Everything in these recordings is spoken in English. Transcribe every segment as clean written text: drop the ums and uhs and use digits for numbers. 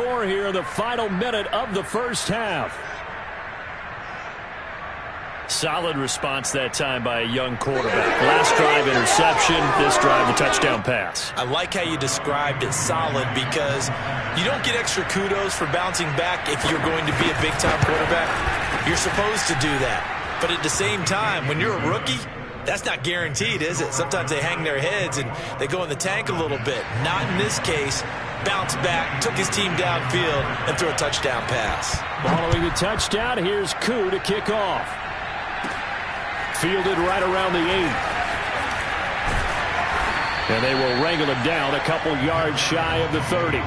score here in the final minute of the first half. Solid response that time by a young quarterback. Last drive, interception. This drive, the touchdown pass. I like how you described it solid because you don't get extra kudos for bouncing back if you're going to be a big-time quarterback. You're supposed to do that. But at the same time, when you're a rookie, that's not guaranteed, is it? Sometimes they hang their heads and they go in the tank a little bit. Not in this case. Bounced back, took his team downfield, and threw a touchdown pass. Following the touchdown, here's Koo to kick off. Fielded right around the 8. And they will wrangle him down a couple yards shy of the 30.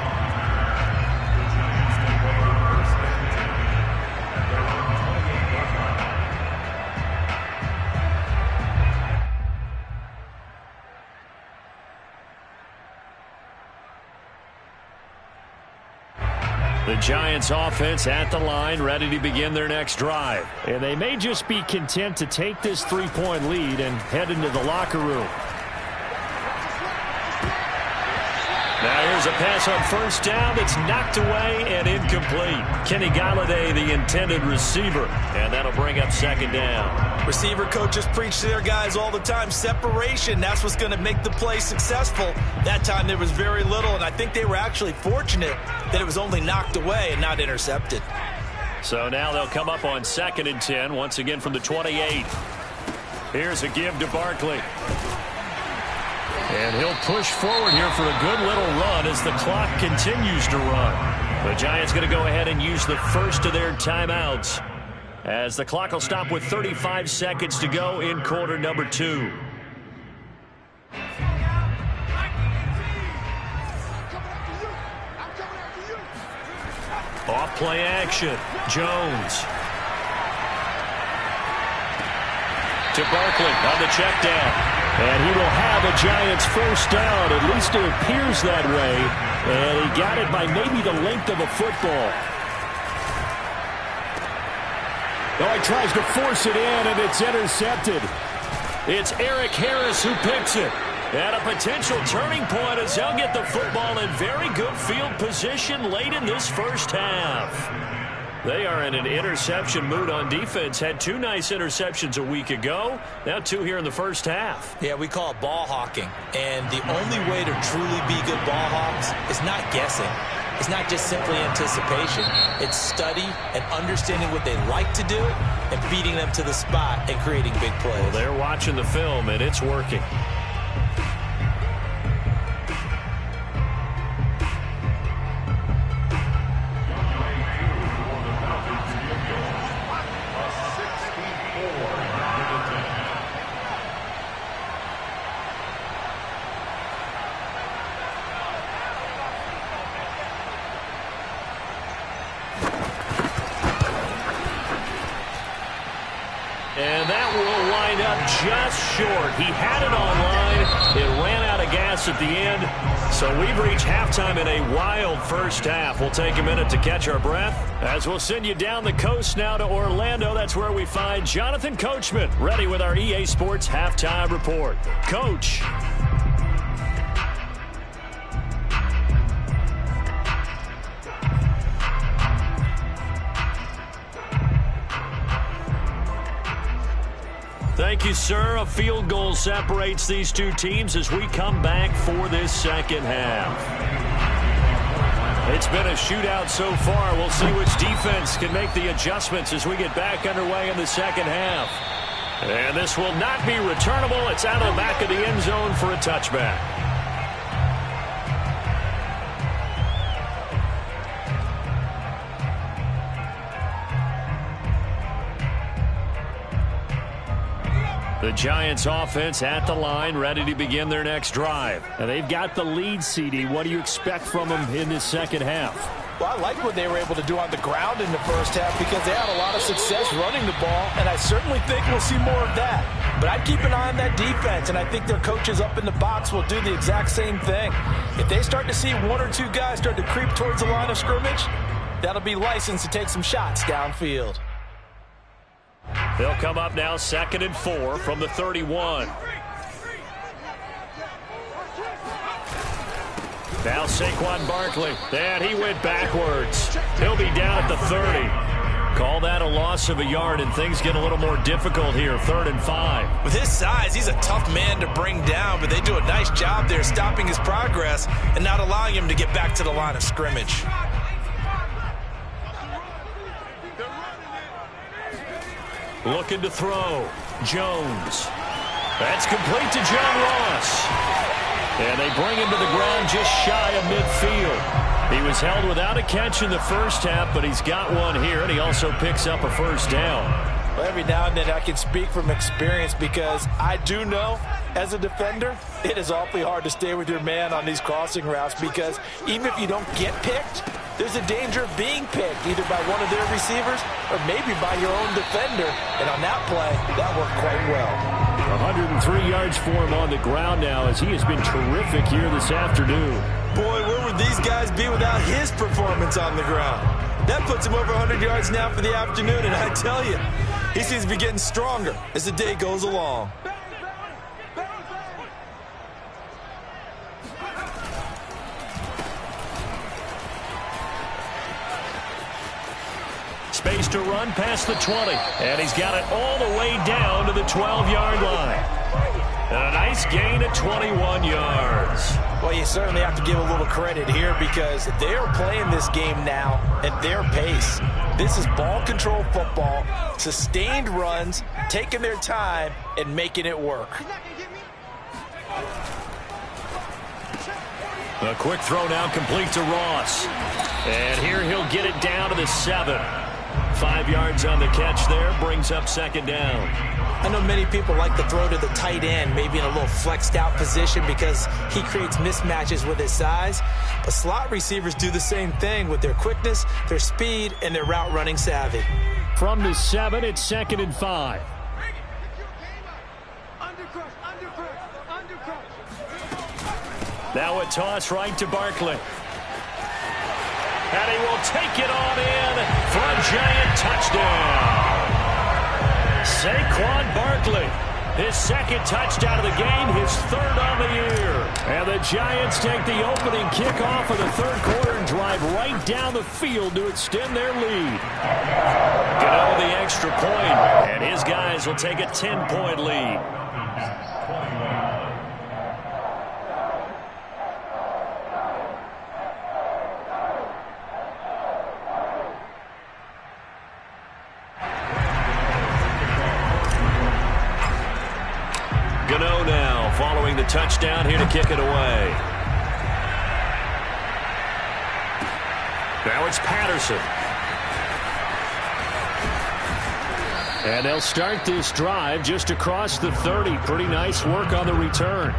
The Giants offense at the line, ready to begin their next drive. And they may just be content to take this 3-point lead and head into the locker room. Now here's a pass on first down that's knocked away and incomplete. Kenny Galladay, the intended receiver, and that'll bring up second down. Receiver coaches preach to their guys all the time. Separation, that's what's going to make the play successful. That time there was very little, and I think they were actually fortunate that it was only knocked away and not intercepted. So now they'll come up on 2nd and 10, once again from the 28. Here's a give to Barkley. And he'll push forward here for a good little run as the clock continues to run. The Giants going to go ahead and use the first of their timeouts as the clock will stop with 35 seconds to go in quarter number 2. Off play action. Jones. To Barkley on the check down. And he will have a Giants first down. At least it appears that way. And he got it by maybe the length of a football. Oh, he tries to force it in, and it's intercepted. It's Eric Harris who picks it. And a potential turning point as they'll get the football in very good field position late in this first half. They are in an interception mood on defense. Had 2 nice interceptions a week ago. Now 2 here in the first half. Yeah, we call it ball hawking. And the only way to truly be good ball hawks is not guessing. It's not just simply anticipation. It's study and understanding what they like to do and beating them to the spot and creating big plays. Well, they're watching the film, and it's working. And that will line up just short. He had it on line. It ran out of gas at the end. So we've reached halftime in a wild first half. We'll take a minute to catch our breath as we'll send you down the coast now to Orlando. That's where we find Jonathan Coachman ready with our EA Sports Halftime Report. Coach. Thank you, sir. A field goal separates these two teams as we come back for this second half. It's been a shootout so far. We'll see which defense can make the adjustments as we get back underway in the second half. And this will not be returnable. It's out of the back of the end zone for a touchback. The Giants offense at the line, ready to begin their next drive. And they've got the lead, CD. What do you expect from them in this second half? Well, I like what they were able to do on the ground in the first half because they had a lot of success running the ball, and I certainly think we'll see more of that. But I'd keep an eye on that defense, and I think their coaches up in the box will do the exact same thing. If they start to see 1 or 2 guys start to creep towards the line of scrimmage, that'll be licensed to take some shots downfield. They'll come up now 2nd and 4 from the 31. Now Saquon Barkley. And he went backwards. He'll be down at the 30. Call that a loss of a yard, and things get a little more difficult here. 3rd and 5. With his size, he's a tough man to bring down, but they do a nice job there stopping his progress and not allowing him to get back to the line of scrimmage. Looking to throw. Jones. That's complete to John Ross. And they bring him to the ground just shy of midfield. He was held without a catch in the first half, but he's got one here, and he also picks up a first down. Well, every now and then I can speak from experience because I do know, as a defender, it is awfully hard to stay with your man on these crossing routes because even if you don't get picked, there's a danger of being picked either by one of their receivers or maybe by your own defender. And on that play, that worked quite well. 103 yards for him on the ground now as he has been terrific here this afternoon. Boy, where would these guys be without his performance on the ground? That puts him over 100 yards now for the afternoon, and I tell you, he seems to be getting stronger as the day goes along. Space to run past the 20, and he's got it all the way down to the 12-yard line. And a nice gain of 21 yards. Well, you certainly have to give a little credit here because they are playing this game now at their pace. This is ball control football, sustained runs, taking their time, and making it work. A quick throw now complete to Ross. And here he'll get it down to the 7. 5 yards on the catch there, brings up 2nd down. I know many people like to throw to the tight end, maybe in a little flexed out position because he creates mismatches with his size. But slot receivers do the same thing with their quickness, their speed, and their route running savvy. From the 7, it's 2nd and 5. Now a toss right to Barkley. And he will take it on in for a giant touchdown. Saquon Barkley, his 2nd touchdown of the game, his 3rd on the year. And the Giants take the opening kickoff of the 3rd quarter and drive right down the field to extend their lead. Gano the extra point, and his guys will take a 10-point lead. Gano now following the touchdown here to kick it away. Now it's Patterson. And they'll start this drive just across the 30. Pretty nice work on the return.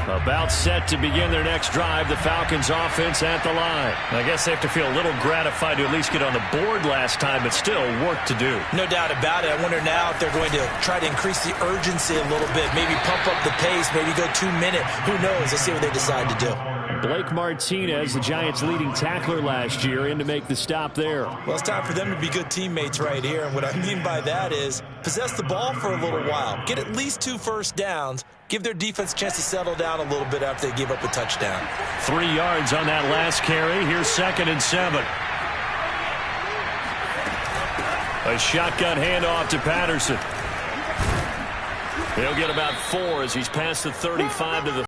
About set to begin their next drive. The Falcons offense at the line. I guess they have to feel a little gratified to at least get on the board last time, but still work to do. No doubt about it. I wonder now if they're going to try to increase the urgency a little bit, maybe pump up the pace, maybe go 2-minute. Who knows? Let's see what they decide to do. Blake Martinez, the Giants' leading tackler last year, in to make the stop there. Well, it's time for them to be good teammates right here, and what I mean by that is possess the ball for a little while, get at least 2 first downs, give their defense a chance to settle down a little bit after they give up a touchdown. 3 yards on that last carry. Here's 2nd and 7. A shotgun handoff to Patterson. He'll get about 4 as he's past the 35 to the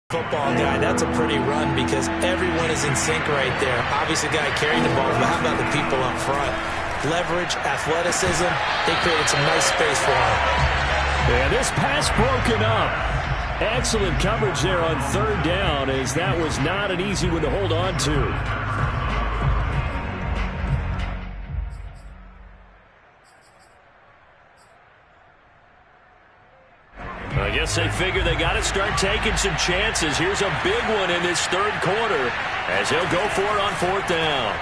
football guy. That's a pretty run because everyone is in sync right there. Obviously, the guy carrying the ball, but how about the people up front? Leverage, athleticism, they created some nice space for him. And this pass broken up. Excellent coverage there on 3rd down, as that was not an easy one to hold on to. I guess they figure they got to start taking some chances. Here's a big one in this 3rd quarter as he'll go for it on 4th down.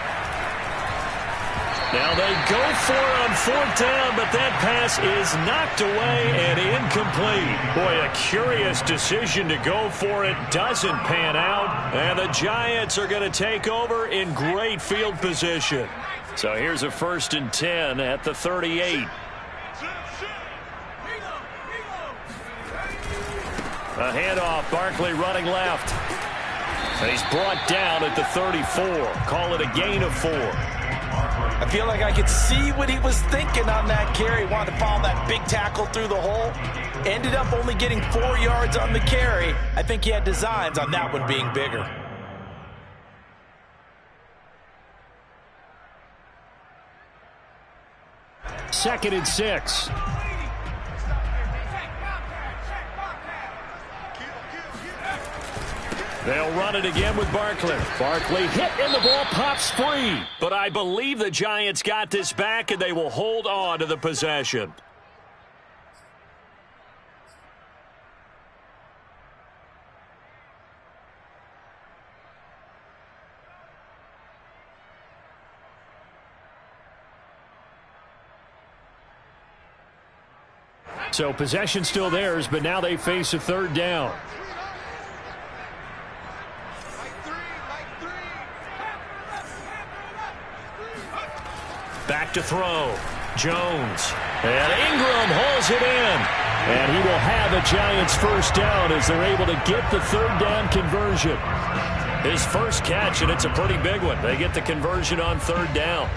Now they go for it on 4th down, but that pass is knocked away and incomplete. Boy, a curious decision to go for it. Doesn't pan out. And the Giants are going to take over in great field position. So here's a 1st and 10 at the 38. A handoff, Barkley running left. And he's brought down at the 34. Call it a gain of 4. I feel like I could see what he was thinking on that carry. Wanted to follow that big tackle through the hole. Ended up only getting 4 yards on the carry. I think he had designs on that one being bigger. Second and 6. They'll run it again with Barkley. Barkley hit and the ball pops free. But I believe the Giants got this back and they will hold on to the possession. So possession still theirs, but now they face a 3rd down. Back to throw. Jones. And Ingram hauls it in. And he will have a Giants 1st down as they're able to get the 3rd down conversion. His first catch, and it's a pretty big one. They get the conversion on 3rd down.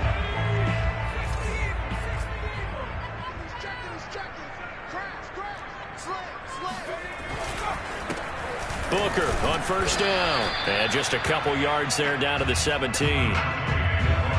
Booker on 1st down. And just a couple yards there down to the 17.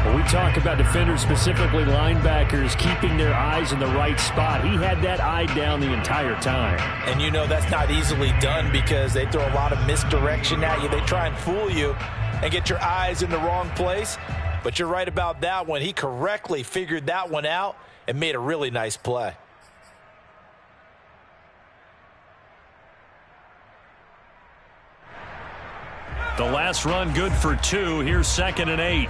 When we talk about defenders, specifically linebackers, keeping their eyes in the right spot, he had that eye down the entire time. And you know that's not easily done because they throw a lot of misdirection at you. They try and fool you and get your eyes in the wrong place. But you're right about that one. He correctly figured that one out and made a really nice play. The last run good for 2. Here's 2nd and 8.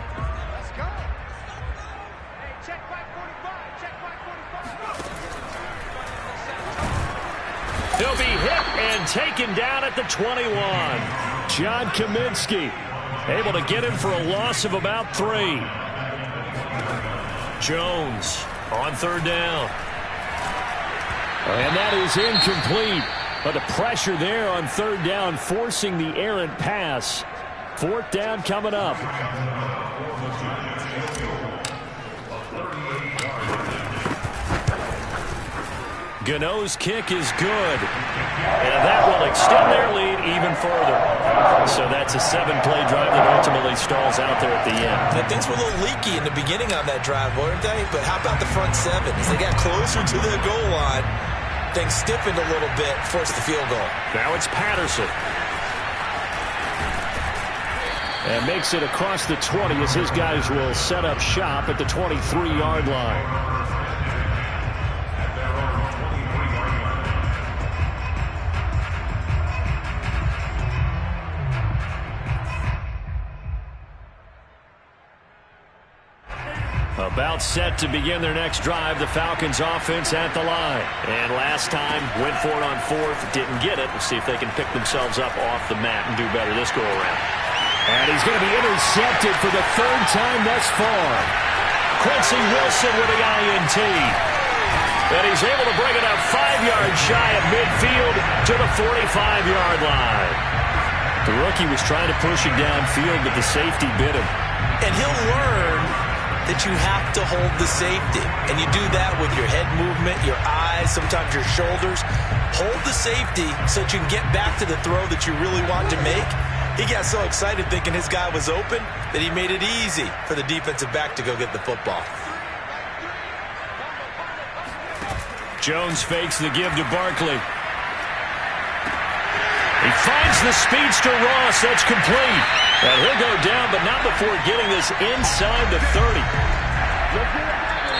He'll be hit and taken down at the 21. John Kaminsky able to get him for a loss of about 3. Jones on 3rd down. And that is incomplete. But the pressure there on 3rd down, forcing the errant pass. 4th down coming up. Gano's kick is good. And that will extend their lead even further. So that's a 7-play drive that ultimately stalls out there at the end. And things were a little leaky in the beginning on that drive, weren't they? But how about the front 7? As they got closer to the goal line, things stiffened a little bit, forced the field goal. Now it's Patterson. And makes it across the 20 as his guys will set up shop at the 23-yard line. About set to begin their next drive. The Falcons offense at the line. And last time went for it on 4th. Didn't get it. We'll see if they can pick themselves up off the mat and do better this go around. And he's going to be intercepted for the 3rd time thus far. Quincy Wilson with the INT. And he's able to bring it up 5 yards shy of midfield to the 45-yard line. The rookie was trying to push it downfield, but the safety bit him. And he'll learn that you have to hold the safety. And you do that with your head movement, your eyes, sometimes your shoulders. Hold the safety so that you can get back to the throw that you really want to make. He got so excited thinking his guy was open that he made it easy for the defensive back to go get the football. Jones fakes the give to Barkley. He finds the speedster Ross. That's complete. And he'll go down, but not before getting this inside the 30.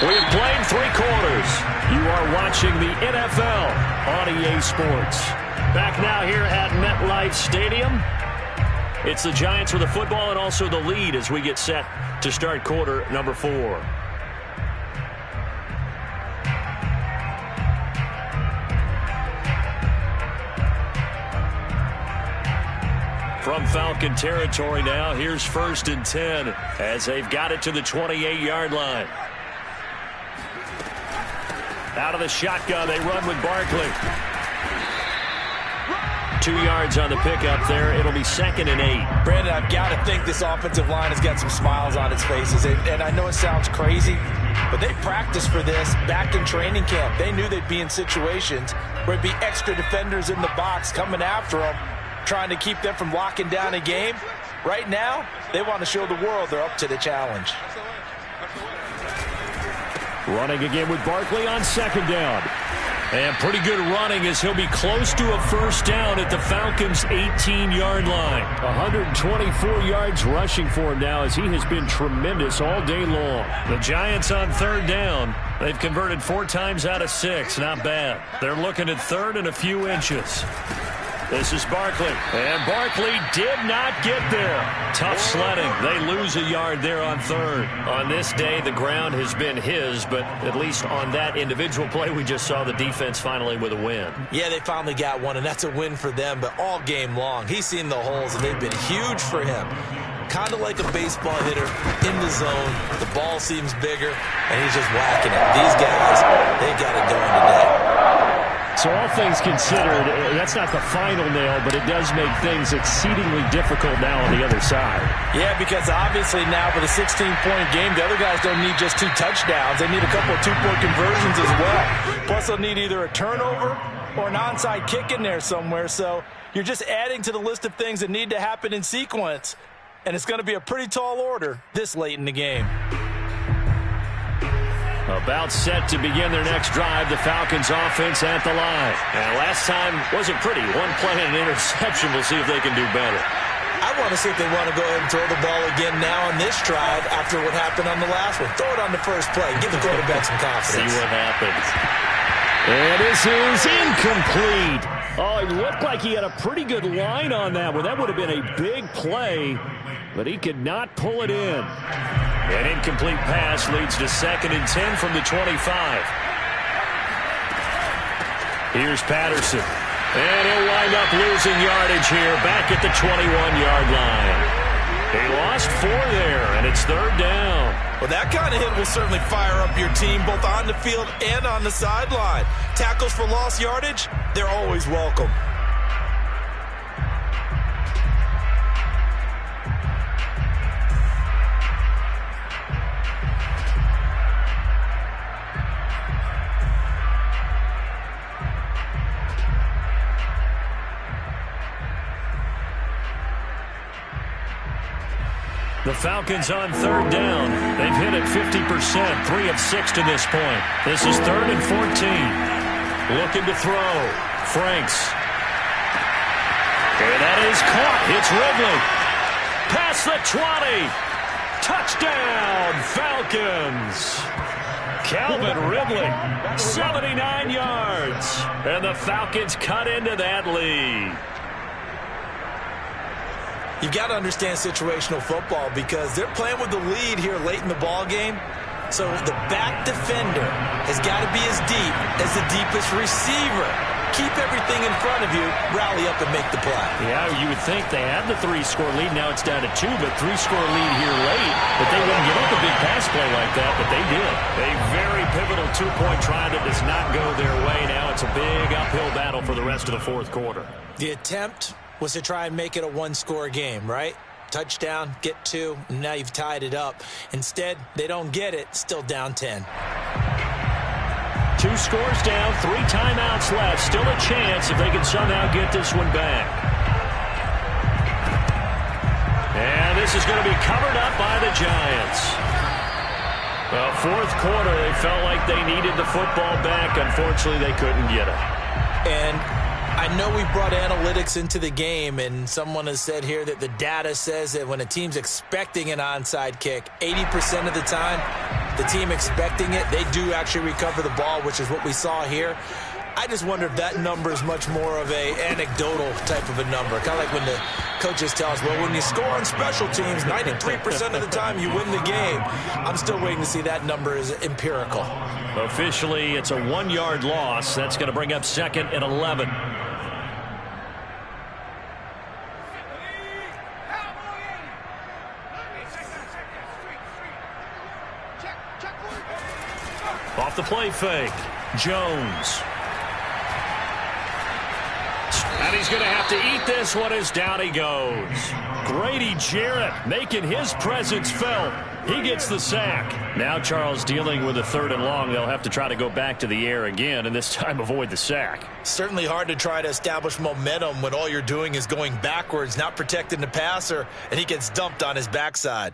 We've played 3 quarters. You are watching the NFL on EA Sports. Back now here at MetLife Stadium. It's the Giants with the football and also the lead as we get set to start quarter number 4. From Falcon territory now, here's 1st and 10 as they've got it to the 28-yard line. Out of the shotgun, they run with Barkley. 2 yards on the pickup there. It'll be 2nd and 8. Brandon, I've got to think this offensive line has got some smiles on its faces. And I know it sounds crazy, but they practiced for this back in training camp. They knew they'd be in situations where it'd be extra defenders in the box coming after them, trying to keep them from locking down a game. Right now, they want to show the world they're up to the challenge. Running again with Barkley on 2nd down. And pretty good running as he'll be close to a 1st down at the Falcons' 18-yard line. 124 yards rushing for him now as he has been tremendous all day long. The Giants on 3rd down. They've converted 4 times out of 6. Not bad. They're looking at 3rd and a few inches. This is Barkley. And Barkley did not get there. Tough sledding. They lose a yard there on 3rd. On this day, the ground has been his, but at least on that individual play, we just saw the defense finally with a win. Yeah, they finally got one, and that's a win for them, but all game long, he's seen the holes, and they've been huge for him. Kind of like a baseball hitter in the zone. The ball seems bigger, and he's just whacking it. These guys, they got it going today. So all things considered, that's not the final nail, but it does make things exceedingly difficult now on the other side. Yeah, because obviously now with a 16-point game, the other guys don't need just 2 touchdowns. They need a couple of 2-point conversions as well. Plus, they'll need either a turnover or an onside kick in there somewhere. So you're just adding to the list of things that need to happen in sequence. And it's going to be a pretty tall order this late in the game. About set to begin their next drive, the Falcons offense at the line. And last time wasn't pretty. 1 play and an interception. We'll see if they can do better. I want to see if they want to go ahead and throw the ball again now on this drive after what happened on the last one. Throw it on the first play. Give the quarterback some confidence. See what happens. And this is incomplete. Oh, it looked like he had a pretty good line on that one. That would have been a big play, but he could not pull it in. An incomplete pass leads to 2nd and 10 from the 25. Here's Patterson. And he'll wind up losing yardage here back at the 21-yard line. He lost 4 there, and it's 3rd down. Well, that kind of hit will certainly fire up your team both on the field and on the sideline. Tackles for lost yardage, they're always welcome. The Falcons on 3rd down. They've hit it 50%, 3 of 6 to this point. This is 3rd and 14. Looking to throw. Franks. And that is caught. It's Ridley. Past the 20. Touchdown, Falcons. Calvin Ridley, 79 yards. And the Falcons cut into that lead. You've got to understand situational football because they're playing with the lead here late in the ball game. So the back defender has got to be as deep as the deepest receiver. Keep everything in front of you, rally up and make the play. Yeah, you would think they had the 3-score lead. Now it's down to 2, but 3-score lead here late. But they wouldn't give up a big pass play like that, but they did. A very pivotal 2-point try that does not go their way. Now it's a big uphill battle for the rest of the 4th quarter. The attempt was to try and make it a 1-score game, right? Touchdown, get 2, and now you've tied it up. Instead, they don't get it, still down 10. 2 scores down, 3 timeouts left. Still a chance if they can somehow get this one back. And this is going to be covered up by the Giants. Well, 4th quarter, they felt like they needed the football back. Unfortunately, they couldn't get it. And I know we brought analytics into the game, and someone has said here that the data says that when a team's expecting an onside kick, 80% of the time, the team expecting it, they do actually recover the ball, which is what we saw here. I just wonder if that number is much more of a anecdotal type of a number. Kind of like when the coaches tell us, well, when you score on special teams, 93% of the time you win the game. I'm still waiting to see that number is empirical. Officially, it's a 1-yard loss. That's going to bring up 2nd and 11. Off the play fake. Jones. And he's going to have to eat this one as down he goes. Grady Jarrett making his presence felt. He gets the sack. Now Charles dealing with a 3rd and long. They'll have to try to go back to the air again, and this time avoid the sack. Certainly hard to try to establish momentum when all you're doing is going backwards, not protecting the passer, and he gets dumped on his backside.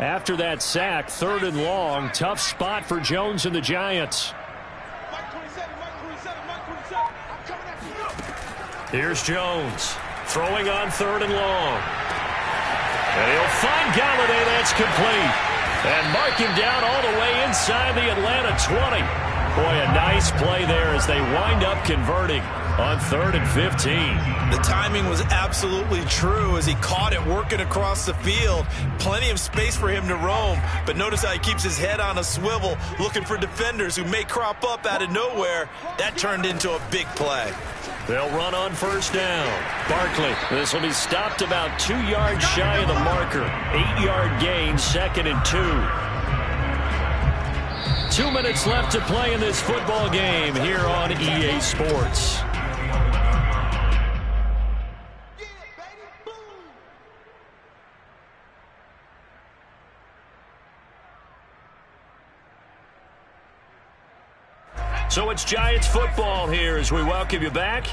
After that sack, 3rd and long, tough spot for Jones and the Giants. Here's Jones, throwing on 3rd and long. And he'll find Galladay, that's complete. And mark him down all the way inside the Atlanta 20. Boy, a nice play there as they wind up converting on 3rd and 15. The timing was absolutely true as he caught it working across the field. Plenty of space for him to roam, but notice how he keeps his head on a swivel looking for defenders who may crop up out of nowhere. That turned into a big play. They'll run on 1st down. Barkley, this will be stopped about 2 yards shy of the marker. 8-yard gain, 2nd and 2. 2 minutes left to play in this football game here on EA Sports. So it's Giants football here as we welcome you back.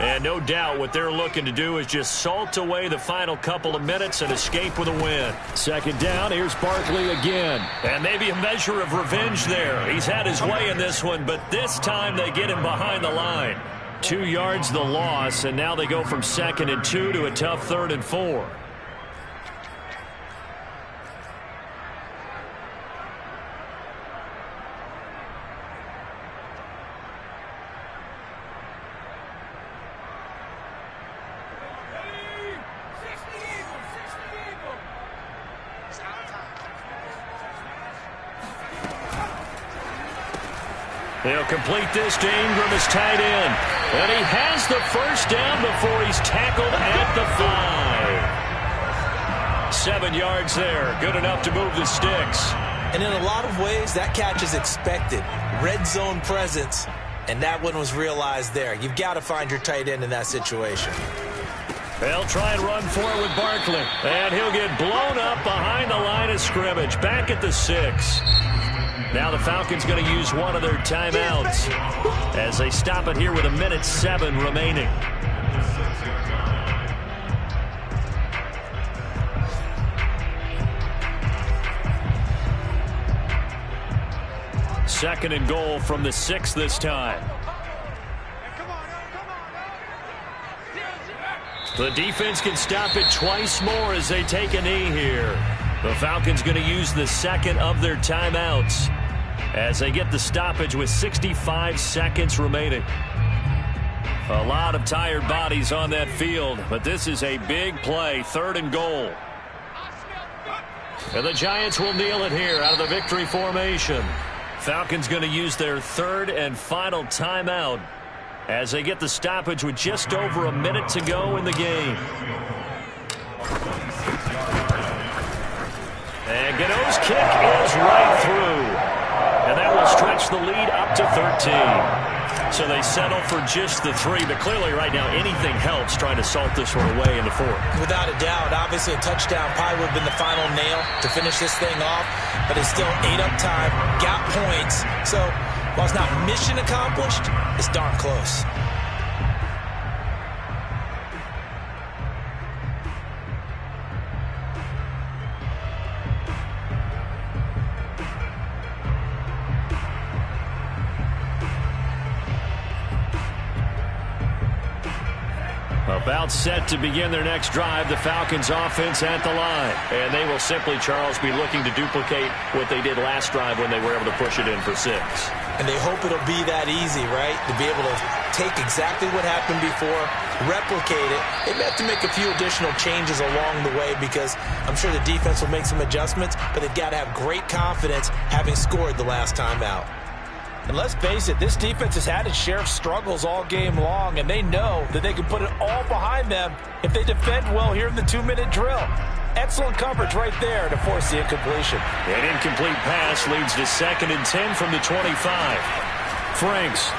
And no doubt what they're looking to do is just salt away the final couple of minutes and escape with a win. 2nd down, here's Barkley again. And maybe a measure of revenge there. He's had his way in this one, but this time they get him behind the line. 2 yards the loss, and now they go from 2nd and 2 to a tough 3rd and 4. They'll complete this to Ingram as tight end. And he has the 1st down before he's tackled at the 5. 7 yards there. Good enough to move the sticks. And in a lot of ways, that catch is expected. Red zone presence, and that one was realized there. You've got to find your tight end in that situation. They'll try and run for it with Barkley. And he'll get blown up behind the line of scrimmage. Back at the 6. Now the Falcons going to use one of their timeouts as they stop it here with 1:07 remaining. Second and goal from the 6 this time. The defense can stop it twice more as they take a knee here. The Falcons going to use the 2nd of their timeouts as they get the stoppage with 65 seconds remaining. A lot of tired bodies on that field, but this is a big play, 3rd and goal. And the Giants will kneel it here out of the victory formation. Falcons going to use their 3rd and final timeout as they get the stoppage with just over a minute to go in the game. And Gano's kick is right through. And that will stretch the lead up to 13. So they settle for just the 3, but clearly right now anything helps trying to salt this one away in the 4th. Without a doubt, obviously a touchdown probably would have been the final nail to finish this thing off, but it's still 8 up time, got points. So while it's not mission accomplished, it's darn close. About set to begin their next drive, the Falcons offense at the line. And they will simply, Charles, be looking to duplicate what they did last drive when they were able to push it in for 6. And they hope it'll be that easy, right? To be able to take exactly what happened before, replicate it. They may have to make a few additional changes along the way because I'm sure the defense will make some adjustments, but they've got to have great confidence having scored the last time out. And let's face it, this defense has had its share of struggles all game long, and they know that they can put it all behind them if they defend well here in the 2-minute drill. Excellent coverage right there to force the incompletion. An incomplete pass leads to 2nd and 10 from the 25. Franks.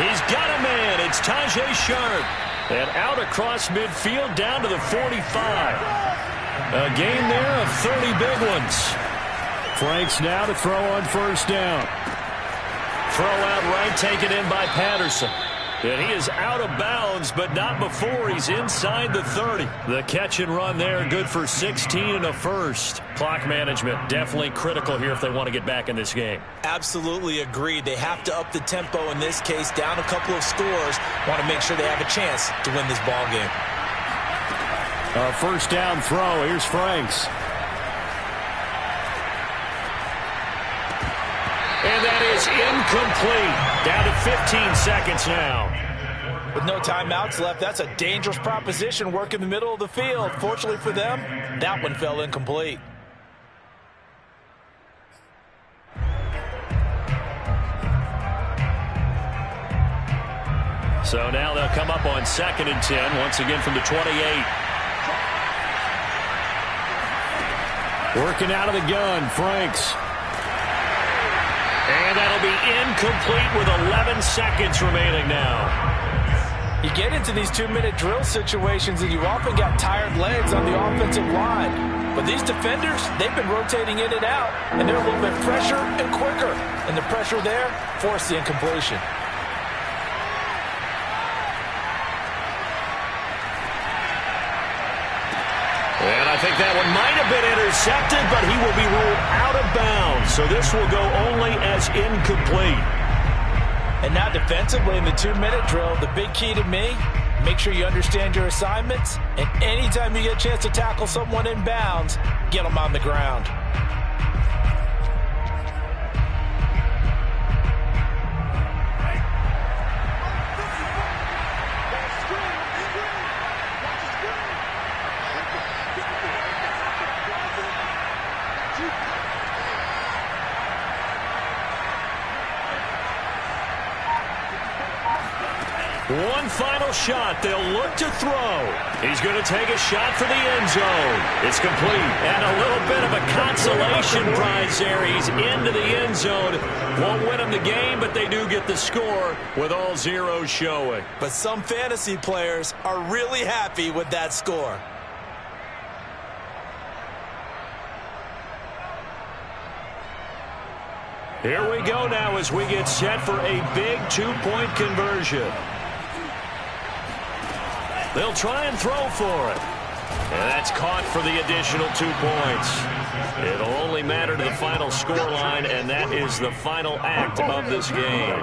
He's got a man. It's Tajay Sharp. And out across midfield down to the 45. A gain there of 30 big ones. Franks now to throw on 1st down. Throw out right, taken in by Patterson. And he is out of bounds, but not before he's inside the 30. The catch and run there, good for 16 and a first. Clock management definitely critical here if they want to get back in this game. Absolutely agreed. They have to up the tempo in this case, down a couple of scores. Want to make sure they have a chance to win this ball game. A 1st down throw. Here's Franks. And that is incomplete. Down to 15 seconds now. With no timeouts left, that's a dangerous proposition. Work in the middle of the field. Fortunately for them, that one fell incomplete. So now they'll come up on 2nd and 10, once again from the 28. Working out of the gun, Franks. And that'll be incomplete with 11 seconds remaining now. You get into these 2-minute drill situations and you often got tired legs on the offensive line. But these defenders, they've been rotating in and out, and they're a little bit fresher and quicker. And the pressure there forced the incompletion. And I think that one might have been intercepted, but he will be ruled out of bounds. So this will go only as incomplete. And now defensively in the 2-minute drill, the big key to me, make sure you understand your assignments. And anytime you get a chance to tackle someone in bounds, get them on the ground. One final shot. They'll look to throw. He's going to take a shot for the end zone. It's complete. And a little bit of a consolation prize there. He's into the end zone. Won't win him the game, but they do get the score with all zeros showing. But some fantasy players are really happy with that score. Here we go now as we get set for a big 2-point conversion. They'll try and throw for it. And that's caught for the additional 2 points. It'll only matter to the final scoreline, and that is the final act of this game.